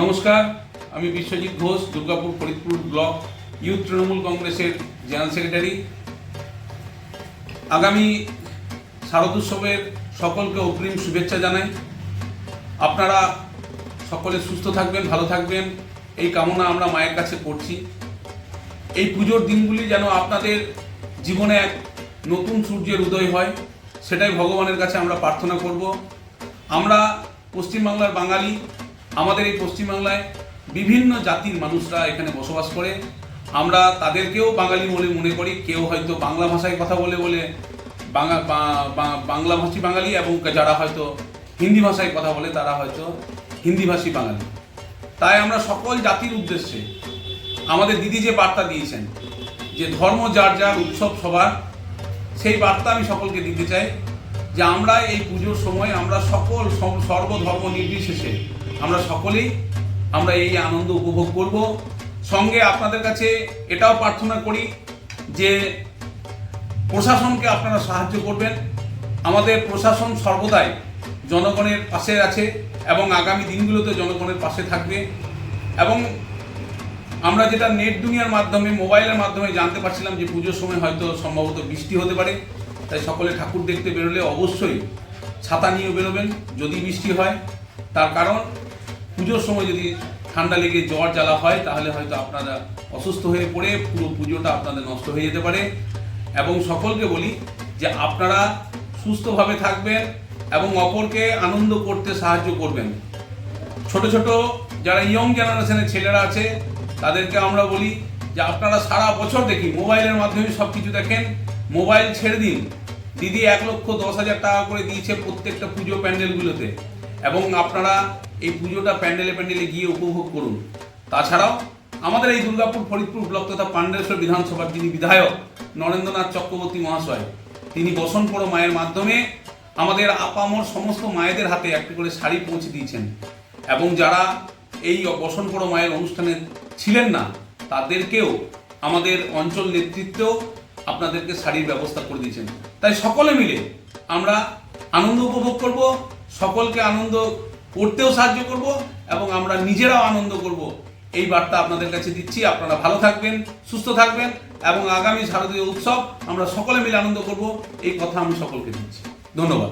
নমস্কার, আমি Biswajit Ghosh, Durgapur Faridpur block youth Trinamool কংগ্রেসের জেনারেল সেক্রেটারি। আগামী শারদোৎসবের সকলকে অগ্রিম শুভেচ্ছা জানাই। আপনারা সকলে সুস্থ থাকবেন, ভালো থাকবেন, এই কামনা আমরা মায়ের কাছে করছি। এই পুজোর দিনগুলি যেন আপনাদের জীবনে এক নতুন সূর্যের উদয় হয়, সেটাই ভগবানের কাছে আমরা প্রার্থনা করব। আমরা পশ্চিমবাংলার বাঙালি, আমাদের এই পশ্চিমবাংলায় বিভিন্ন জাতির মানুষরা এখানে বসবাস করে। আমরা তাদেরকেও বাঙালি বলে মনে করি। কেউ হয়তো বাংলা ভাষায় কথা বলে বাংলাভাষী বাঙালি, এবং যারা হয়তো হিন্দি ভাষায় কথা বলে তারা হয়তো হিন্দিভাষী বাঙালি। তাই আমরা সকল জাতির উদ্দেশ্যে আমাদের দিদি যে বার্তা দিয়েছেন যে ধর্ম যার যার, উৎসব সবার, সেই বার্তা আমি সকলকে দিতে চাই যে আমরা এই পুজোর সময় আমরা সর্বধর্ম নির্বিশেষে আমরা সকলেই আমরা এই আনন্দ উপভোগ করব। সঙ্গে আপনাদের কাছে এটাও প্রার্থনা করি যে প্রশাসনকে আপনারা সাহায্য করবেন। আমাদের প্রশাসন সর্বদাই জনগণের পাশে আছে এবং আগামী দিনগুলোতে জনগণের পাশে থাকবে। এবং আমরা যেটা নেট দুনিয়ার মাধ্যমে, মোবাইলের মাধ্যমে জানতে পারছিলাম যে পুজোর সময় হয়তো সম্ভবত বৃষ্টি হতে পারে। তাই সকলে ঠাকুর দেখতে বেরোলে অবশ্যই ছাতা নিয়ে বেরোবেন যদি বৃষ্টি হয়। তার কারণ পুজোর সময় যদি ঠান্ডা লেগে জ্বর জ্বালা হয় তাহলে হয়তো আপনারা অসুস্থ হয়ে পড়ে পুরো পুজোটা আপনাদের নষ্ট হয়ে যেতে পারে। এবং সকলকে বলি যে আপনারা সুস্থভাবে থাকবেন এবং অপরকে আনন্দ করতে সাহায্য করবেন। ছোট ছোট যারা ইয়ং জেনারেশনের ছেলেরা আছে তাদেরকে আমরা বলি যে আপনারা সারা বছর দেখি মোবাইলের মাধ্যমে সব কিছু দেখেন, মোবাইল ছেড়ে দিন। দিদি 1,10,000 টাকা করে দিয়েছে প্রত্যেকটা পুজো প্যান্ডেলগুলোতে, এবং আপনারা এই পুজোটা প্যান্ডেলে গিয়ে উপভোগ করুন। তাছাড়াও আমাদের এই দুর্গাপুর ফরিদপুর ব্লক তথা পাণ্ডেশ্বর বিধানসভার যিনি বিধায়ক নরেন্দ্রনাথ চক্রবর্তী মহাশয়, তিনি বসনপড়ো মায়ের মাধ্যমে আমাদের আপামর সমস্ত মায়েদের হাতে একটি করে শাড়ি পৌঁছে দিয়েছেন। এবং যারা এই বসনপড়ো মায়ের অনুষ্ঠানে ছিলেন না তাদেরকেও আমাদের অঞ্চল নেতৃত্ব আপনাদেরকে শাড়ির ব্যবস্থা করে দিয়েছেন। তাই সকলে মিলে আমরা আনন্দ উপভোগ করব, সকলকে আনন্দ করতেও সাহায্য করব এবং আমরা নিজেরাও আনন্দ করব, এই বার্তা আপনাদের কাছে দিচ্ছি। আপনারা ভালো থাকবেন, সুস্থ থাকবেন এবং আগামী শারদীয় উৎসব আমরা সকলে মিলে আনন্দ করব, এই কথা আমি সকলকে দিচ্ছি। ধন্যবাদ।